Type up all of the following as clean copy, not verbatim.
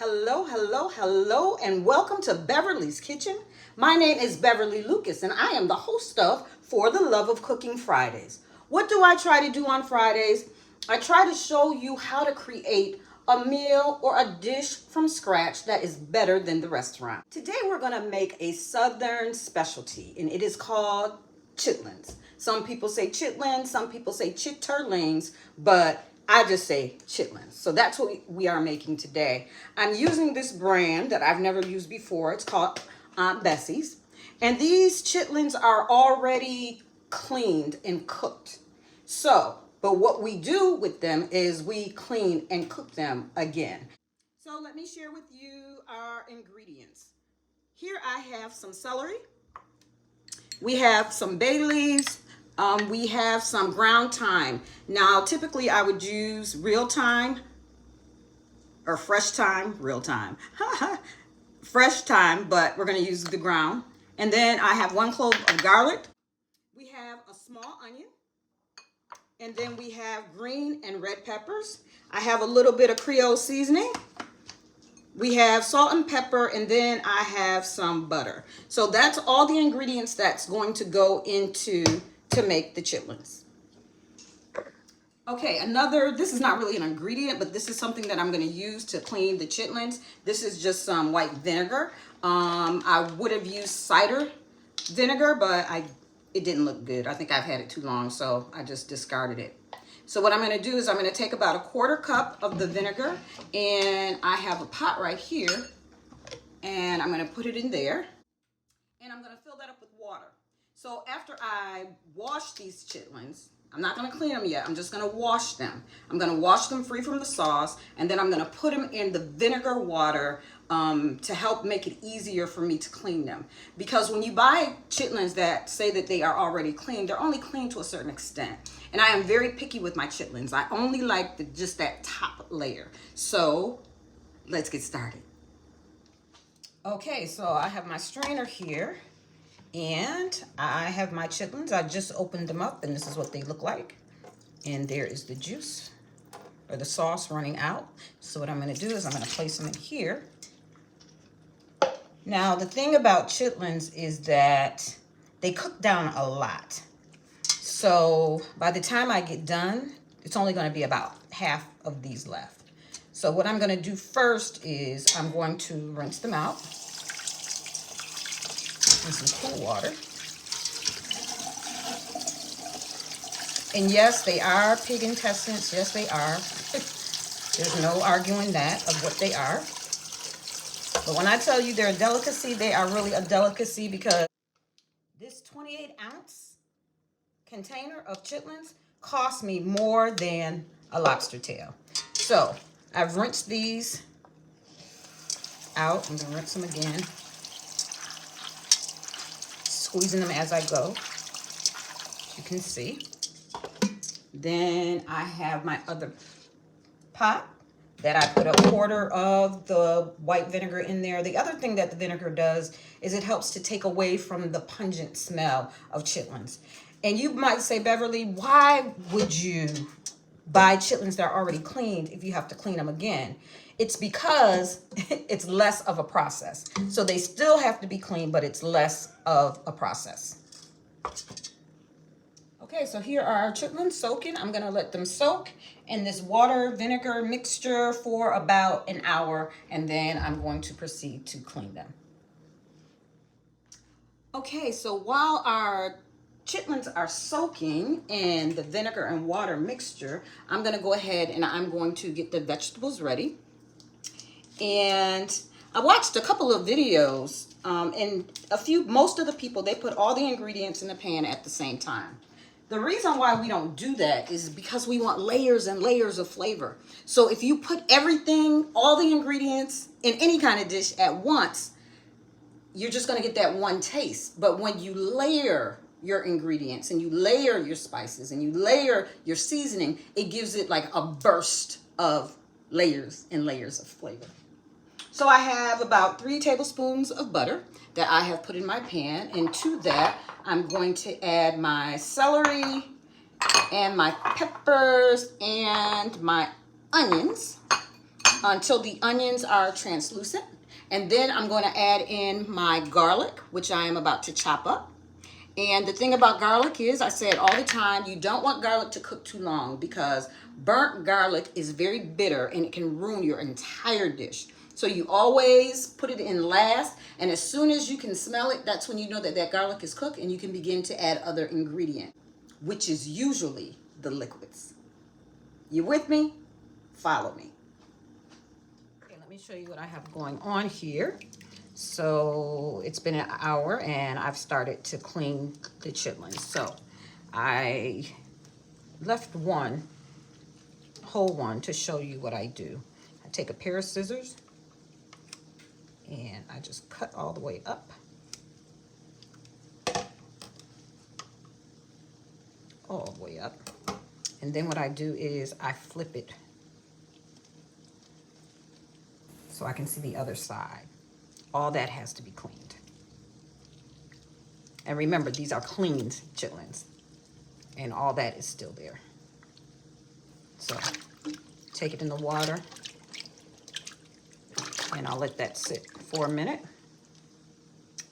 Hello, hello, hello, and welcome to Beverly's Kitchen. My name is Beverly Lucas, and I am the host of For the Love of Cooking Fridays. What do I try to do on Fridays? I try to show you how to create a meal or a dish from scratch that is better than the restaurant. Today we're going to make a southern specialty, and it is called chitlins. Some people say chitlins, some people say chitterlings, but I just say chitlins. So that's what we are making today. I'm using this brand that I've never used before. It's called Aunt Bessie's. And these chitlins are already cleaned and cooked. But what we do with them is we clean and cook them again. So let me share with you our ingredients. Here I have some celery. We have some bay leaves. We have some ground thyme. Now, typically I would use real thyme or fresh thyme, real thyme, fresh thyme, but we're going to use the ground. And then I have 1 clove of garlic. We have a small onion. And then we have green and red peppers. I have a little bit of Creole seasoning. We have salt and pepper, and then I have some butter. So that's all the ingredients that's going to go into to make the chitlins. Okay, this is not really an ingredient, but this is something that I'm going to use to clean the chitlins. This is just some white vinegar. I would have used cider vinegar, but it didn't look good. I think I've had it too long, so I just discarded it. So what I'm going to do is I'm going to take about 1/4 cup of the vinegar, and I have a pot right here, and I'm going to put it in there, and I'm going to fill that up with water. So after I wash these chitlins, I'm not going to clean them yet. I'm just going to wash them. I'm going to wash them free from the sauce, and then I'm going to put them in the vinegar water to help make it easier for me to clean them. Because when you buy chitlins that say that they are already cleaned, they're only cleaned to a certain extent. And I am very picky with my chitlins. I only like just that top layer. So let's get started. Okay, so I have my strainer here. And I have my chitlins. I just opened them up, and this is what they look like. And there is the juice or the sauce running out. So what I'm going to do is I'm going to place them in here. Now, the thing about chitlins is that they cook down a lot. So by the time I get done, it's only going to be about half of these left. So what I'm going to do first is I'm going to rinse them out in some cool water. And yes, they are pig intestines. Yes, they are. There's no arguing that of what they are. But when I tell you they're a delicacy, they are really a delicacy, because this 28-ounce container of chitlins cost me more than a lobster tail. So I've rinsed these out. I'm going to rinse them again, squeezing them as I go, as you can see. Then I have my other pot that I put 1/4 of the white vinegar in there. The other thing that the vinegar does is it helps to take away from the pungent smell of chitlins. And you might say, Beverly, why would you buy chitlins that are already cleaned if you have to clean them again? It's because it's less of a process. So they still have to be cleaned, but it's less of a process. Okay, so here are our chitlins soaking. I'm going to let them soak in this water vinegar mixture for about an hour, and then I'm going to proceed to clean them. Okay, so while our chitlins are soaking in the vinegar and water mixture, I'm going to go ahead and I'm going to get the vegetables ready. And I watched a couple of videos, and most of the people, they put all the ingredients in the pan at the same time. The reason why we don't do that is because we want layers and layers of flavor. So if you put everything, all the ingredients in any kind of dish at once, you're just going to get that one taste. But when you layer your ingredients and you layer your spices and you layer your seasoning, it gives it like a burst of layers and layers of flavor. So I have about 3 tablespoons of butter that I have put in my pan, and to that I'm going to add my celery and my peppers and my onions. until the onions are translucent. And then I'm going to add in my garlic, which I am about to chop up. And the thing about garlic is, I say it all the time, you don't want garlic to cook too long because burnt garlic is very bitter and it can ruin your entire dish. So you always put it in last, and as soon as you can smell it, that's when you know that that garlic is cooked, and you can begin to add other ingredients, which is usually the liquids. You with me? Follow me. Okay, let me show you what I have going on here. So it's been an hour and I've started to clean the chitlins. So I left one, whole one, to show you what I do. I take a pair of scissors and I just cut all the way up. All the way up. And then what I do is I flip it so I can see the other side. All that has to be cleaned. And remember, these are cleaned chitlins. And all that is still there. So, take it in the water. And I'll let that sit for a minute.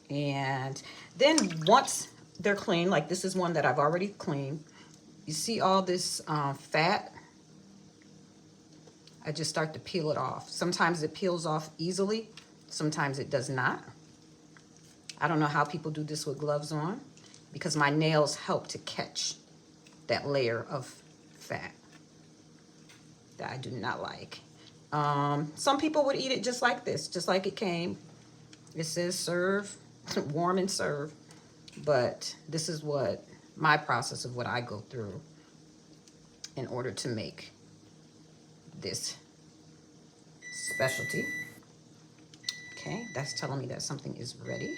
And then once they're clean, like this is one that I've already cleaned. You see all this fat? I just start to peel it off. Sometimes it peels off easily. Sometimes it does not. I don't know how people do this with gloves on because my nails help to catch that layer of fat that I do not like. Some people would eat it just like this, just like it came. It says serve, warm and serve. But this is what my process of what I go through in order to make this specialty. Okay, that's telling me that something is ready.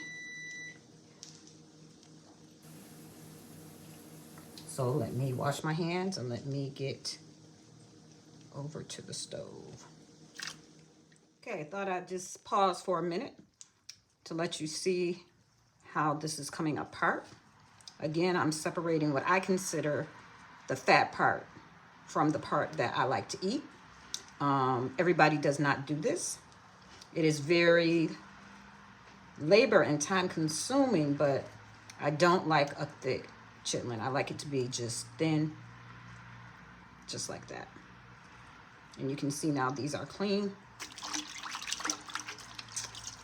So let me wash my hands and let me get over to the stove. Okay, I thought I'd just pause for a minute to let you see how this is coming apart. Again, I'm separating what I consider the fat part from the part that I like to eat. Everybody does not do this. It is very labor and time consuming, but I don't like a thick chitlin. I like it to be just thin, just like that. And you can see now these are clean.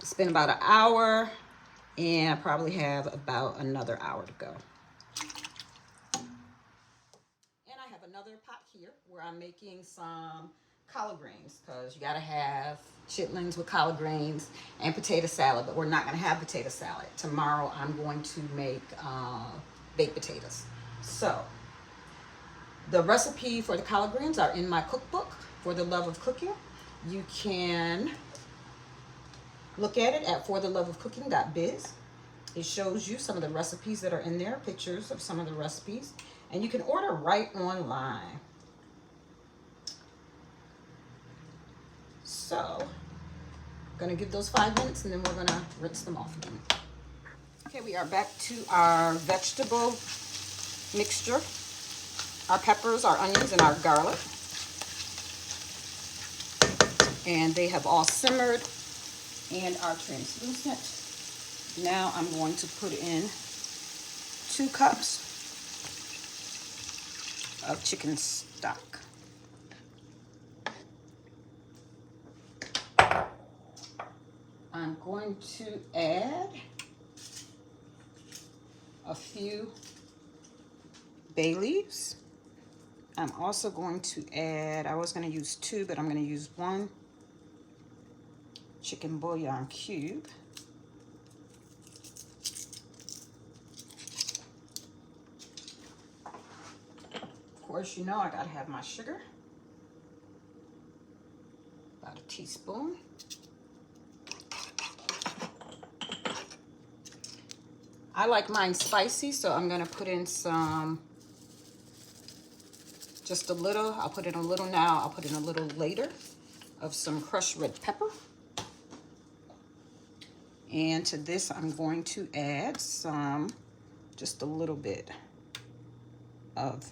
It's been about an hour and I probably have about another hour to go. And I have another pot here where I'm making some collard greens because you gotta have chitlins with collard greens and potato salad, but we're not gonna have potato salad. Tomorrow I'm going to make baked potatoes. So the recipe for the collard greens are in my cookbook, For the Love of Cooking. You can look at it at fortheloveofcooking.biz. It shows you some of the recipes that are in there, pictures of some of the recipes, and you can order right online. So, I'm gonna give those 5 minutes and then we're gonna rinse them off again. Okay, we are back to our vegetable mixture, our peppers, our onions, and our garlic. And they have all simmered and are translucent. Now I'm going to put in 2 cups of chicken stock. I'm going to add a few bay leaves. I'm also going to add, I was going to use 2, but I'm going to use 1 chicken bouillon cube. Of course, you know I gotta have my sugar. About a teaspoon. I like mine spicy, so I'm gonna put in some, just a little. I'll put in a little now, I'll put in a little later of some crushed red pepper. And to this, I'm going to add some, just a little bit of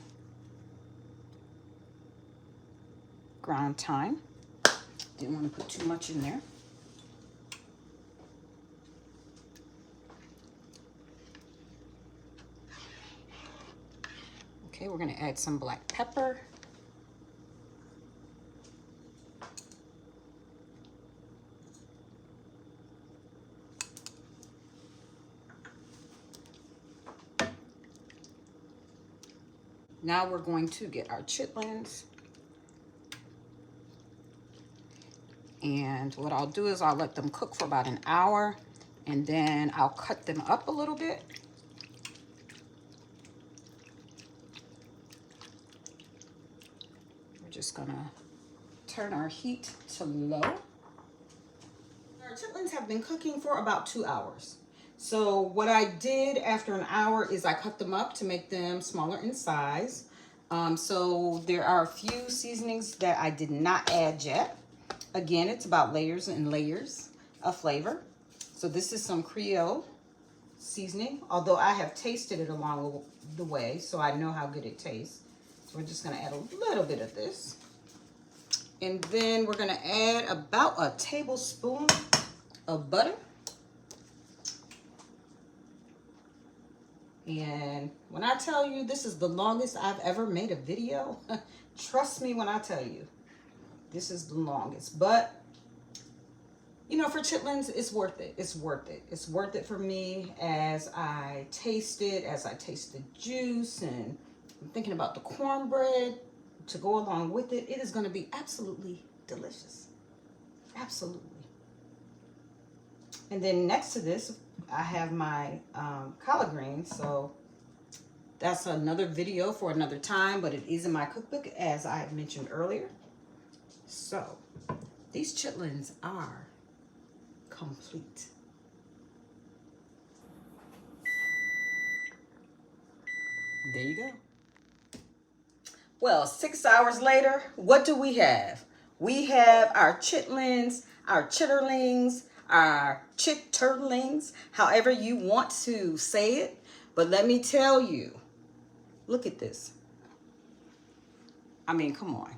ground thyme. Didn't want to put too much in there. Okay, we're going to add some black pepper. Now we're going to get our chitlins. And what I'll do is I'll let them cook for about an hour, and then I'll cut them up a little bit. We're just gonna turn our heat to low. Our chitlins have been cooking for about 2 hours. So what I did after an hour is I cut them up to make them smaller in size. So there are a few seasonings that I did not add yet. Again, it's about layers and layers of flavor. So this is some Creole seasoning, although I have tasted it along the way, so I know how good it tastes. So we're just gonna add a little bit of this. And then we're gonna add about a tablespoon of butter. And when I tell you this is the longest I've ever made a video, trust me when I tell you, this is the longest. But, you know, for chitlins, it's worth it. It's worth it. It's worth it for me as I taste it, as I taste the juice, and I'm thinking about the cornbread to go along with it. It is going to be absolutely delicious. Absolutely. And then next to this, I have my collard greens. So that's another video for another time, but it is in my cookbook, as I mentioned earlier. So these chitlins are complete. There you go. Well, 6 hours later, what do we have? We have our chitlins, our chitterlings, our chitterlings, however you want to say it. But let me tell you, look at this. I mean, come on.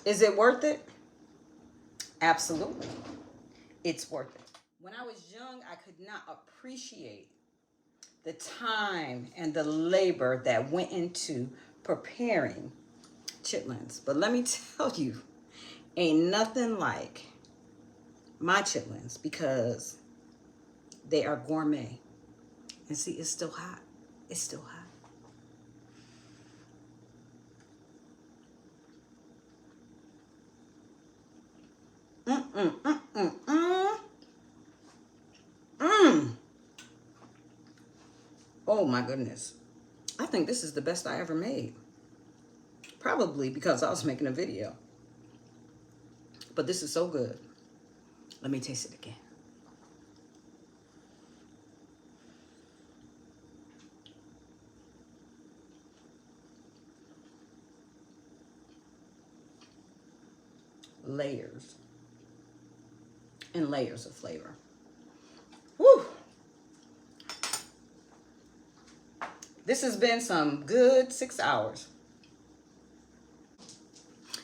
Is it worth it? Absolutely. It's worth it. When I was young, I could not appreciate the time and the labor that went into preparing chitlins. But let me tell you, ain't nothing like my chitlins, because they are gourmet. And see, it's still hot. It's still hot. Oh my goodness. I think this is the best I ever made. Probably because I was making a video. But this is so good. Let me taste it again. Layers and layers of flavor. Woo! This has been some good 6 hours.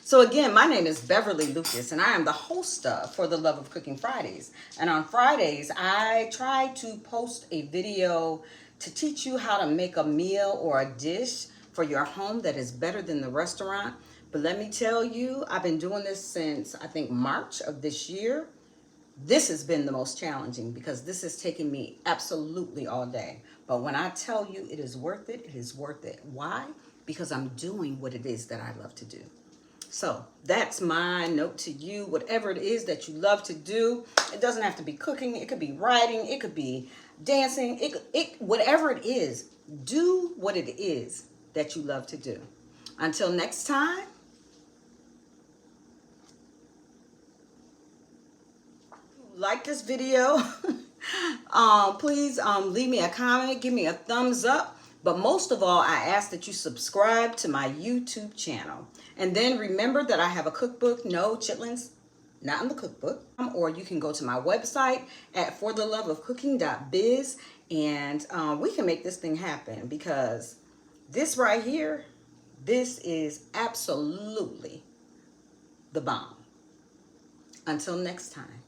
So again, my name is Beverly Lucas, and I am the host of For the Love of Cooking Fridays. And on Fridays, I try to post a video to teach you how to make a meal or a dish for your home that is better than the restaurant. But let me tell you, I've been doing this since, I think, March of this year. This has been the most challenging because this has taken me absolutely all day. But when I tell you it is worth it, it is worth it. Why? Because I'm doing what it is that I love to do. So that's my note to you. Whatever it is that you love to do, it doesn't have to be cooking. It could be writing. It could be dancing. Whatever it is, do what it is that you love to do. Until next time. Like this video, please leave me a comment, give me a thumbs up. But most of all, I ask that you subscribe to my YouTube channel. And then remember that I have a cookbook, no chitlins, not in the cookbook. Or you can go to my website at fortheloveofcooking.biz, and we can make this thing happen, because this right here, This is absolutely the bomb. Until next time.